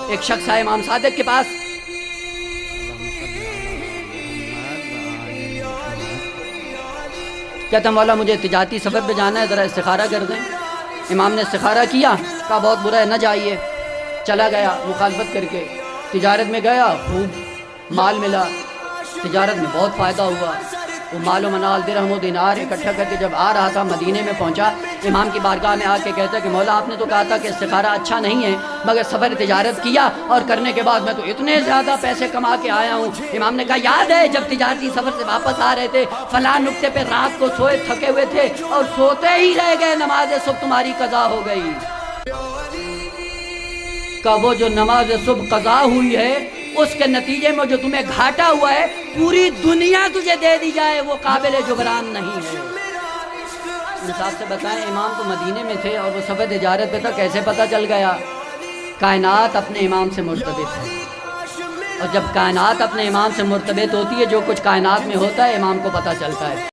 ایک شخص آئے امام صادق کے پاس، کہتا مولا مجھے تجارتی سفر پہ جانا ہے، ذرا استخارہ کر دیں۔ امام نے استخارہ کیا، کہا بہت برا ہے، نہ جائیے۔ چلا گیا مخالفت کر کے، تجارت میں گیا، خوب مال ملا، تجارت میں بہت فائدہ ہوا۔ وہ مال و منال درہم و دینار اکٹھا کر کے جب آ رہا تھا مدینے میں پہنچا، امام کی بارگاہ میں آ کے کہتا ہے کہ مولا آپ نے تو کہا تھا کہ استخارہ اچھا نہیں ہے، مگر سفر تجارت کیا اور کرنے کے بعد میں تو اتنے زیادہ پیسے کما کے آیا ہوں۔ امام نے کہا یاد ہے جب تجارتی سفر سے واپس آ رہے تھے فلاں نقطے پہ رات کو سوئے تھکے ہوئے تھے اور سوتے ہی رہ گئے، نماز صبح تمہاری قضا ہو گئی۔ کہ وہ جو نماز صبح قضا ہوئی ہے اس کے نتیجے میں جو تمہیں گھاٹا ہوا ہے پوری دنیا تجھے دے دی جائے وہ قابل جبران نہیں ہے۔ انصاف سے بتائیں، امام تو مدینے میں تھے اور وہ سفر تجارت پہ تھا، کیسے پتہ چل گیا؟ کائنات اپنے امام سے مرتبط ہے، اور جب کائنات اپنے امام سے مرتبط ہوتی ہے جو کچھ کائنات میں ہوتا ہے امام کو پتہ چلتا ہے۔